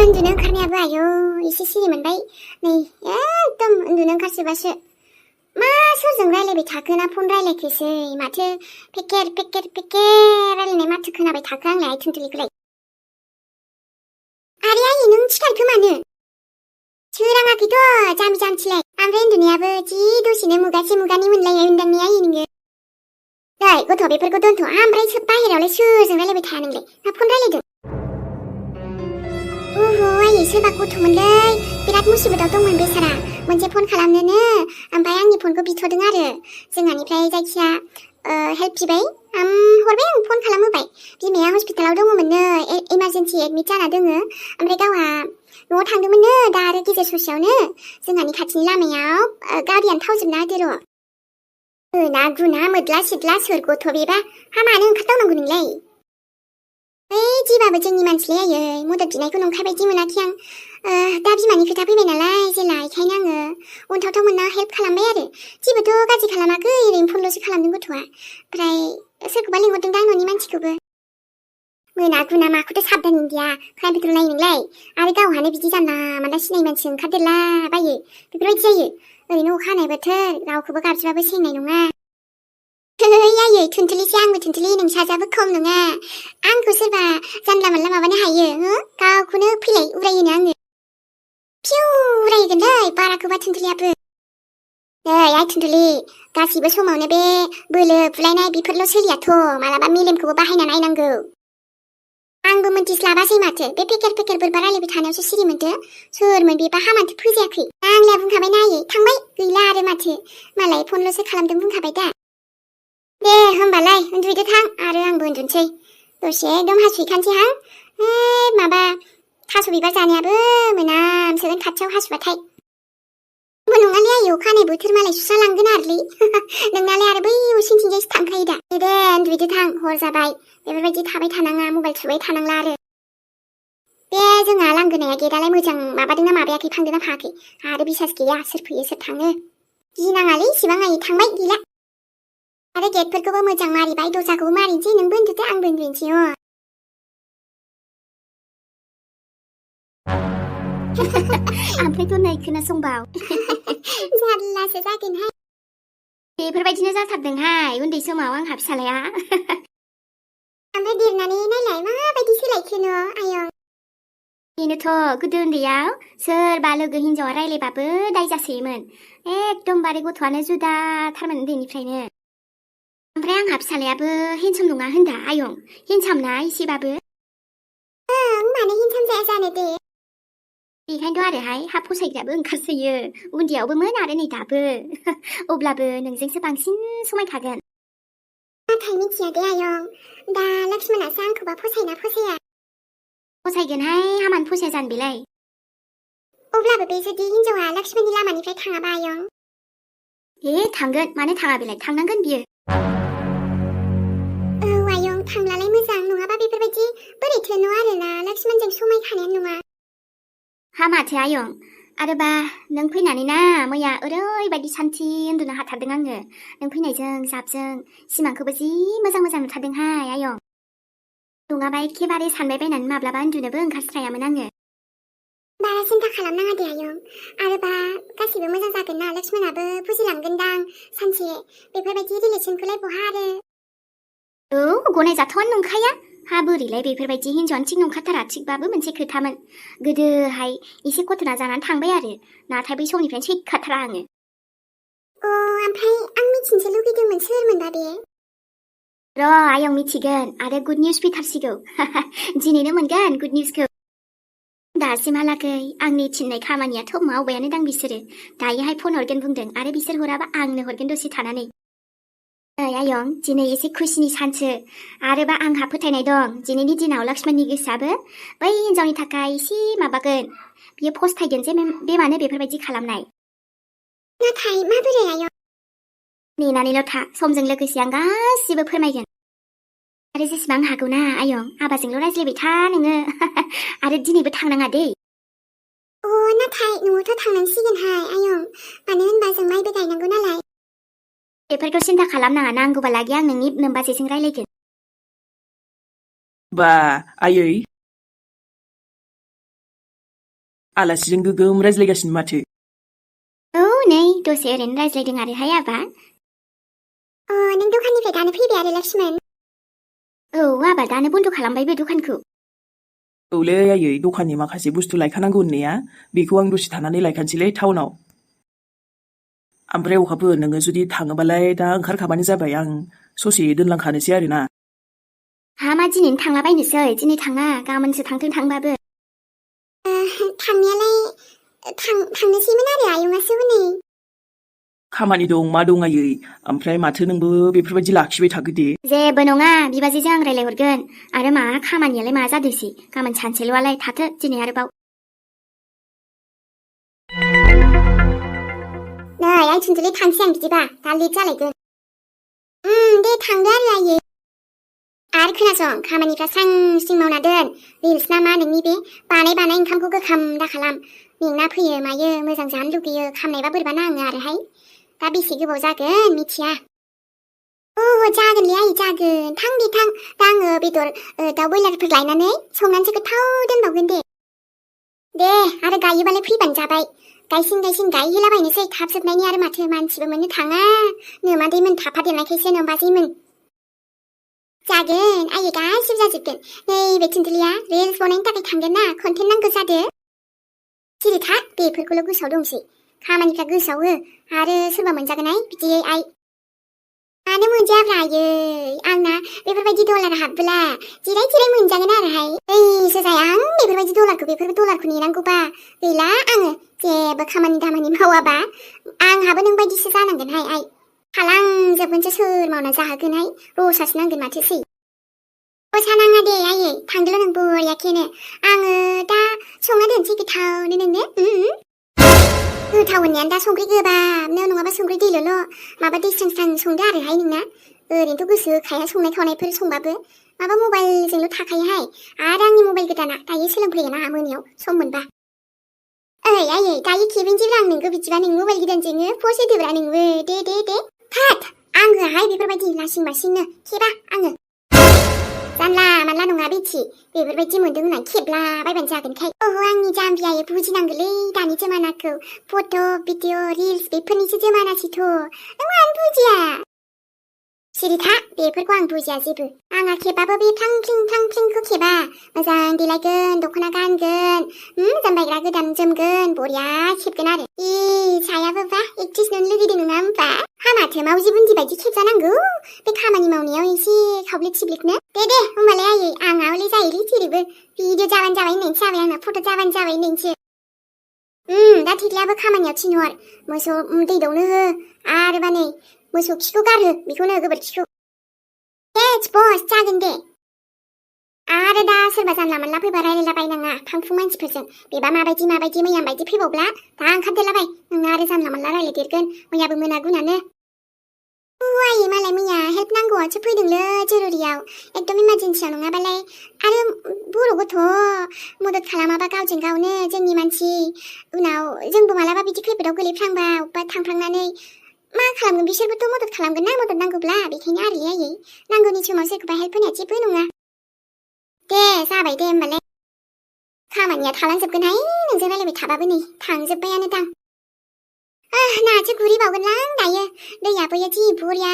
उन्दुनो ओंखारनायाबो आयौ एसे सिरि मोनबाय नै एकदम उन्दुनो ओंखारजोबासो मा सोरजों रायलायबाय थाखोना फन रायलायखोसै माथो पेकेर पेकेर पेकेर रायलायनाय माथो खोनाबाय थाखो आंलाय थुनथुलिखौलाय आरे आयै नों सिखारखो मानो सोराङाखैथ' जाम्बि जाम्बिलाय ओमफ्राय उन्दुनायाबो जि दसेनो मुगासे मुगानै मोनलायो उन्दांनि आयै नोङो नै गथ' बेफोरखौ दोनथ' ओमफ्राय बाहेरायावलाय सोरजों रायलायबाय थाया नोंलाय मा फन रायलायदों ओहो आयै सोरबा गथ'मोनलै बिराद मुसिबतआव दंमोन बेसारा मोनसे फन खालामनोनो ओमफ्राय आंनि फनखौ बिथ'दों आरो जोंहानिफ्राय जायखिया हेल्प बिबाय हरबाय आं फन खालामहोबाय बिमाया हस्पिटालाव दङमोननो इमारजेन्सि एडमिट जाना दोङो ओमफ्राय गावहा न'आव थांदोंमोननो दा आरो गेजेर ससेयावनो जोंहानि खाथिनि लामायाव गारियानो थावजोबना होदो र' ना गुना मोद्ला सिद्ला सोर गथ' बेबा हा मानो ओंखारदावनांगौ नोंलाय जिबाबो जोंनि मानसिलाय आयै मदद बिनायखौ नंखाय बायदि मोनाखै आं दा बिमानि खोथा फैबाय नालाय जेला बेखायनो आङो अनथावथाव मोनना हेल्प खालामबाय आरो जेबोथ' गाज्रि खालामाखै ओरैनो फनल'सो खालामदों गथ'आ ओमफ्राय सोरखौबा लिंहरदों दां न'नि मानसिखौबो मोना गुना माखौथ' साबधान गैया क्राइम पेट्रल नायो नोंलाय आरो गावहानो बिदि जानला मानला सिनाय मानसि ओंखारदेरला बायो बेफोरबायदि जायो ओरैनो अखा हानाय बोथोर रावखौबो गाबज्रिबाबो सेंनाय नङा आयै थुनथुलिसो आंबो थुनथुलि नोंसाजाबो खम नङा आंखौ सोरबा जानला मानला माबानो हायो गावखौनो फैलाय उरायोनो आङो फिउ उरायगोनलै बाराखौबा थुनथुलियाबो नै आइ थुनथुलि गासिबो समावनो बे बोलो बुलायनाय बेफोरल' सोलियाथ' मालाबा मेलेमखौबो बाहायना नायनांगौ आंबो मोनथिस्लाबासै माथो बे पेकेर पेकेर बोरबा रायलायबाय थानायावसो सिरि मोनदो सोरमोन बेबा हामाथो फोजायाखै आंलाय बुंखाबाय ना आयै थांबाय गैला आरो माथो मालाय फनल'सो खालामदों बुंखाबाय दा दे होमबालाय उन्दुदो थां आरो आंबो उन्दुनोसै दसे एकदम हासुहैखानोसैहां माबा थास' बिबार जानायाबो मोनामसोगोन खाथियाव हासुबाथाय नङालै आयै अखा हानाय बोथोर मालाय सुस्रालांगोन आरोलै नोंनालाय आरो बै उसुंथिंजायसो थांखायो दा दे उन्दुदो थां हर जाबाय बेफोरबायदि थाबाय थानाङा मबाइल थुबाय थानांला आरो बे जोंहा लांगोनाया गेटआलाय मोजां माबादोंना माबायाखै फांदोंना फाङाखै आरो बिसास गैया सोर फैयो सोर थाङो गिनाङालै इसिबां आयै थांबाय गैला आरो गेटफोरखौबो मोजां मारिबाय दरजाखौबो मारिनोसै नोंबो उन्दुदो आंबो उन्दुनोसै ओमफ्रायथ' नै खोनासंबाव जारलासो जागोनहाय बेफोरबायदिनो जाथारदोंहाय उन्दै समाव आंहा फिसालाया ओमफ्राय देरनानै नायलाय माबायदि सोलायखोनो आयं बेनोथ' गोदो उन्दैयाव सोरबा लोगो हिन्जावा रायलायबाबो दाय जासोयोमोन एकदमबारे गथ'आनो जुदाथारमोन उन्दैनिफ्रायनो ओमफ्राय आंहा फिसालायाबो हेन्डसाम नङा होनदा आयं हेन्डसामना एसेबाबो मानो हेन्डसाम जाया जानो दे बेखायनोथ' आरोहाय हा फसायग्राबो ओंखारसोयो उन्दैयावबोमोन आरो नै दाबो अब्लाबो नोंजोंसो बांसिन समायखागोन नाथाय मिथिया दे आयं दा लक्ष्मणासो आंखौबा फसायना फसाया फसायगोनहाय हामानो फसाया जानो बेलाय अब्लाबो बे जुदि हिन्जावा लक्ष्मणनि लामानिफ्राय थाङाबा आयं थांगोन मानो थाङा बेलाय थांनांगोन बियो औ आयं थांलालाय मोजां नङाबा बेफोरबायदि बोरैथो न' आरोना लक्ष्मणजों समायखानायानो नङा हामाथो आयं आरोबा नों फैनानै ना मैया ओरैबायदि सान्थि उन्दुनो हाथारदों आङो नों फैनायजों जाबजों सिमांखौबो जि मोजां मोजां नुथारदोंहाय आयं नङाबा एखेबारे सानबाय बायनानै माब्लाबा उन्दुनोबो ओंखारस्रायामोन आङो बारा सिन्था खालामनाङा दे आयं आरोबा गासिबो मोजां जागोन ना लक्ष्मणाबो बुजिलांगोनदां सानसे बेफोरबायदि रिलेसनखौलाय बहा आरो औ गनायजाथावानो नंखाया हा बोरैलाय बेफोरबायदि हिन्जावानो थिग नंखाथारा थिगबाबो मोनसे खोथामोन गोदोहाय एसे गथना जानानै थांबाय आरो नाथाय बै समनिफ्रायनो सैखाथारा आङो ओमफ्राय आं मिथिनोसो लुगैदोंमोन सोरमोनबा बे र' आयं मिथिगोन आरो गुड निउस फैथारसिगौ दिनैनो मोनगोन गुड निउसखौ दासिमहालागै आंनि थिननाय खामानियाथ' मावबायानो दां बिसोरो दायोहाय फन हरगोन बुंदों आरो बिसोर हराबा आंनो हरगोन दसे थानानै आयं दिनै एसे खुसिनि सानसो आरोबा आंहा फोथायनाय दं दिनैनि दिनाव लक्ष्मणनि गोसोआबो बै हिन्जावनि थाखाय एसे माबागोन बियो फस्थायगोन जे बे मानो बेफोरबायदि खालामनाय नाथाय माबोरै आयं नेनानैल' था समजों लोगोसे आं गासिबो फोरमायगोन आरो जेसेबां हागौना आयं आबाजोंल' रायज्लायबाय था नोङो आरो दिनैबो थांनाङा दै नाथाय न'आवथ' थांनांसिगोनहाय आयं मानो होनबा जों माइबो गायनांगौ नालाय बेफोरखौ सिन्था खालामनाङा नांगौबालागि आं नोंनि नोमबाजैजों रायलायगोन बा आयै आलासिजों गोगोम रायज्लायगासिनो माथो। औ नै दसे ओरैनो रायज्लायदों आरोहाय आबा। नों दखाननिफ्राय दानो फैबाय आरो लक्ष्मण? औ आबा दानो बन्द खालामबायबो दखानखौ। औलै आयै दखाननि माखासे बुस्थु लायखानांगौ होननाया बेखौ आं दसे थानानै लायखानोसैलै टाउनाव। ओमफ्राय अखाफोर नोङो जुदि थाङोबालाय दा ओंखारखाबानो जाबाय आं ससे दोनलांखानोसै आरोना। हा मा दिनैनो थांलाबायनोसै? दिनै थाङा गाबोनसो थांथों थांबाबो। थांनायालाय थांनोसैमोन आरो आयंआसो हनै। खामानि दं मा दं आयै ओमफ्राय माथो नोंबो बेफोरबायदि लाखिबाय थाखो दे। जेबो नङा बिबाजैजों आं रायलायहरगोन। आरो मा खामानियालाय मा जादोंसै गाबोन सानसेल'आलाय थाथो दिनै आरोबाव। नै आइ थुनजुलि थांसै आं बिदिबा दा लेट जालायगोन। दे थांदो आरो आयै। आरो खोनासं खामानिफ्रा स्रां स्रिं मावना दोन। रिल्स ना मा नोंनि बे बानाय ओंखामखौ गोखाम दाखालाम। मेंना फैयो मायो मोजां जानो लुगैयो खामनायबा बोरैबा नाङो आरोहाय। दा बेसे गोबाव जागोन मिथिया। जागोनलै आयै जागोन थां दे थां दा आङो बेदर दाउ बयलारफोर लायनानै संनानैसो गोथाव दोनबावगोन दे आरो गायोबालाय फैबानो जाबाय। गायसिन गायहैलाबायनोसै थाब जोबनायनि आरो माथो मानसिबो मोननो थाङा। नोमादैमोन थाफादेरनायखायसो नोमबाजैमोन। जागोन आयै गासिबो जाजोबगोन। नैबे थुनथुलिया रिल्स बनायनो थाखाय थांगोन ना कन्टेन्ट नांगौ जादो। सिरि था बेफोरखौल' गोसोआव दंसै खामानिफ्रा गोसोआव हो आरो सोरबा मोनजागोनहाय बिदियै आइ। मानो मोनजायाब्रा आयै आंना बेफोरबायदि डलार हाबबोला जिराय मोनजागोन आरोहाय। ओइसो जाया आं बेफोरबायदि डलारखौ नेनांगौबा गैला आङो जेबो खामानि दामानि मावाबा आंहाबो नों बायदिसो जानांगोनहाय आइ। थालांजोबगोनसो सोर मावना जाहोगोनहाय रसासो नांगोन माथोसै। रसा नाङा दे आयै थांदोल' नों बरियाखेनो आङो दा संना दोनसै गोथावनो नोंनो। गोथाव होननायानो दा संख्रि गोबाबनो नङाबा संख्रि दैल'ल' माबा दै स्रां संदो आरोहाय नोंना। ओरैनोथ' गोसो होखाया संनाय खावनायफोर संबाबो माबा मबाइलजोंल' थाखायोहाय। आरो आंनि मबाइल गोदाना दायो सोलोंफैगोन आंहा मोनायाव सम मोनबा। ओइ आयै दायो खेबेनोसैब्रा आं नोंखौ बिदिबा नों मबाइल गोदानजोंनो पस्ट होदोब्रा नोंबो दे। थाथ आं होआहाय बेफोरबायदि लासिं मासिंनो खेबा आङो। जानला मानला नङा बेथि बेफोरबायदि मोनदों होननानै खेबला बायबानो जागोनखाय। आंनि जाम्बियायै बुजिनांगौलै दानि जमानाखौ फट' भिडिअ रिल्स बेफोरनिसो जमानासैथ' नों मानो बुजिया? सिरि था बेफोरखौ आं बुजिया जेबो। आंहा खेबाबो बे फ्लां फ्लिंखौ खेबा मोजां देलायगोन दख'ना गानगोन जोमबायग्रा गोदान जोमगोन बरिया खेबगोन आरो। सायाबो बा एक्ट्रिस नुनो लुगैदों नङा होमबा? हामाथो मावजि बुन्दि बायदि खेबजानांगौ बे खामानि मावनायाव एसे खावब्लिक सिब्लिकनो। दे होमबालाय आयै आंहा हले जायोलै जेरैबो भिडिअ जाबानो जाबाय होननायसो जाबाय आंना फट' जाबानो जाबाय होननायसो। दा थेख्लियाबो खामानियाव थिनहर मोसौ दै दौनो हो आरोबा नै मोसौ खिखौ गारहो बेखौनो गोबोरखिखौ। बस जागोन दे। आरो दा सोरबा जानला मानला फैबा रायलायलाबायनाङा फांफुं मानसिफोरजों बेबा माबायदि मैया बायदि फैबावब्ला दा ओंखारदेरलाबाय नोंना आरो जानला मानला रायलायदेरगोन मैयाबो मोना गुनानो। आयै मालाय मैया हेल्प नांगौआवसो फैदोंलै जरुरियाव एकदम इमारजेन्सियाव नङाबालाय आरो बर' गथ' मदद खालामाबा गावजों गावनो जोंनि मानसि उनाव जोंबो मालाबा बिदि खैफोदाव गोलैफ्लांबा अब्बा थांफ्लांनानै मा खालामगोन बिसोरबोथ' मदद खालामगोन ना मदद नांगौब्ला बेखायनो आरोलै आयै नांगौनि समाव सोरखौबा हेल्प होनाया जेबो नङा। दे जाबाय दे होमबालाय खामानिया थालांजोबगोनहाय नोंजों रायलायबाय थाबाबो नै थांजोब्बायानो दां। नासो गुरहैबावगोनलां दायो दैया बैयो जि बरिया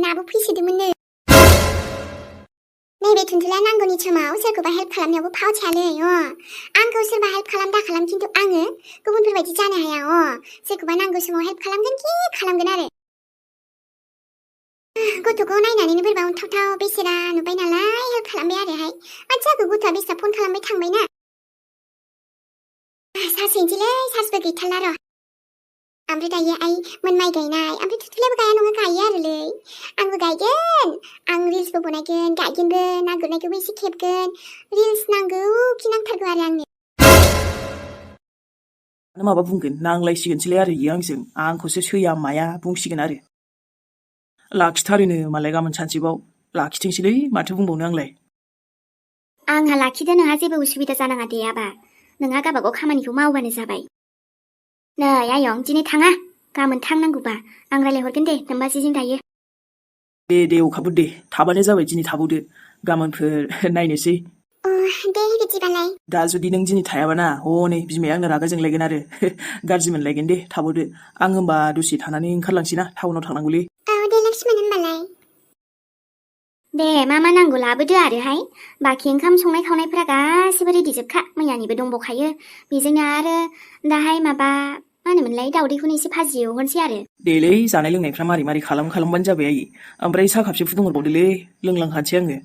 नाबो फैसोदोंमोननो। नैबे थुनथुलिया नांगौनि समाव सोरखौबा हेल्प खालामनायावबो फावथियालै आंखौ सोरबा हेल्प खालाम दा खालाम खिन्थु आङो गुबुनफोरबायदि जानो हाया सोरखौबा नांगौ समाव हेल्प खालामगोन खि खालामगोन आरो। गथ'खौ नायनानैनो बोरैबा अनथावथाव बेसेरा नुबाय नालाय हेल्प खालामबाय आरोहाय। माथो जाखो गथ'आ बेसेरा फन खालामबाय थांबायना। सासैनोसैलै सासबो गैथारला र'। ओमफ्राय दायो आइ मोन माइ गायनाय ओमफ्राय थुथुलियाबो गाया नङा गायो आरोलै। आंबो गायगोन आं रिल्सबो बनायगोन गायगोनबो ना गुरनायखौबो एसे खेबगोन रिल्स नांगौ खि नांथारगौ आरो आंनो। माबा बुंगोन नांलायसिगोनसैलाय आरो इयो आंखौसो सैया माया बुंसिगोन आरो। लाखिथारोनो मालाय गाबोन सानसेबाव लाखिथोंसैलै माथो बुंबावनो आंलाय। आंहा लाखिदो नोंहा जेबो उसुबिदा जानाङा दे आबा नोंहा गावबागाव खामानिखौ मावबानो जाबाय। नै आयं दिनै थाङा गाबोन थांनांगौबा आं रायलायहरगोन दे नोमबाजैजों दायो। दे अखाफोर दे थाबानो जाबाय दिनै थाबावदो गाबोनफोर नायनोसै। दे बिदिबालाय दा जुदि नों दिनै थायाबाना हनै बिमाया आंनो रागा जोंलायगोन आरो गाज्रि मोनलायगोन दे थाबोदो आं होमबा दसे थानानै ओंखारलांसै ना टाउनाव थांनांगौलै औ दे लक्ष्मण होनबालाय दे मा नांगौ लाबोदो आरोहाय बाखि ओंखाम संनाय खावनायफोरा गासिबो रेडिजोबखा मैयानिबो दंबावखायो बेजोंनो आरो दाहाय माबा मा होनोमोनलाय दावदैखौनो एसे भाजि एवहरनोसै आरो देलै जानाय लोंनायफ्रा मारै खालामबानो जाबाय आयै ओमफ्राय साहा खापसे फुदुंहरबावदोलै लोंलांखानोसै आङो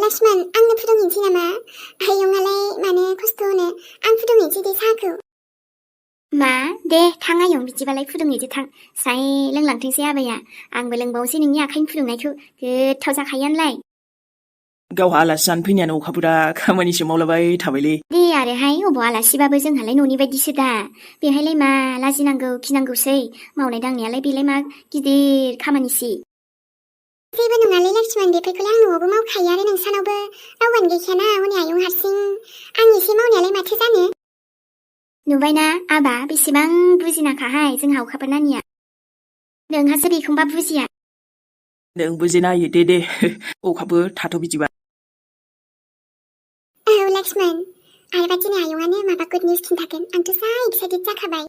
लक्ष्मण आंनो फुदुंहैनोसै नामा आयंआलाय मानो खस्थ' होनो आं फुदुंहैनोसै दे साहाखौ मा दे थां आयं बिदिबालाय फुदुंहैदो थां स्राय लोंलांथोंसै आबाया आंबो लोंबावनोसै नोंनि आखाइनि फुदुंनायखौ गोथाव जाखायोआनोलाय गावहा आलासि जानो फैनायानो अखाफोरा खामानिसो मावलाबाय थाबायलै दे आरोहाय अबाव आलासिबाबो जोंहालाय न'नि बायदिसो दा बेहायलाय मा लाजिनांगौ गिनांगौसै मावनाय दांनायालाय बेलाय मा गिदिर खामानिसै जेबो नङालै लक्ष्मण बेफोरखौलाय आं न'आवबो मावखायो आरो नोंसानावबो रावबोआनो गैखायाना हनै आयं हारसिं आं एसे मावनायालाय माथो जानो नुबायना आबा बेसेबां बुजिनाखाहाय जोंहा अखाफोर नानिया नोंहासो बेखौबा बुजिया नों बुजिना होयो दे अखाफोर थाथ' बिदिबा औ लक्ष्मण आरोबा दिनै आयंआनो माबा गुड निउस खिन्थागोन आंथ' जा एक्साइटेड जाखाबाय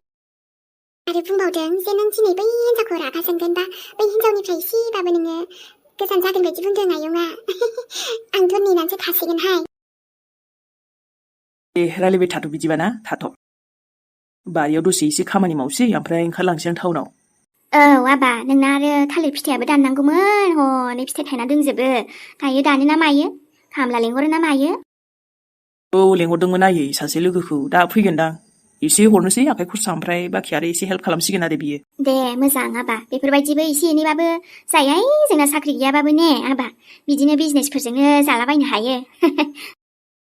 आरो बुंबावदों जे नों दिनै बै हिन्जावखौ रागा जोंगोनबा बै हिन्जावनिफ्राय एसेबाबो नोङो गोजान जागोन बायदि बुंदों आयंआ आंथ' नेनानैसो थासिगोनहाय दे रायलायबाय थाथ' बिदिबा ना थाथ' बारियाव दसे एसे खामानि मावसै ओमफ्राय ओंखारलांसै आं टाउनाव औ आबा नोंना आरो थालिर फिथाइयाबो दाननांगौमोन हनै फिथाइ थायना दंजोबो दायो दानो ना मायो खामला लेंहरो ना मायो औ लेंहरदोंमोन आयै सासे लोगोखौ दा फैगोनदां एसे हरनोसै आखाइ खरसा ओमफ्राय बाखि आरो एसे हेल्प खालामसिगोन आरो बियो दे मोजां आबा बेफोरबायदिबो एसे एनैबाबो जायहाय जोंना साख्रि गैयाबाबो ने आबा बिदिनो बिजनेसफोरजोंनो जालाबायनो हायो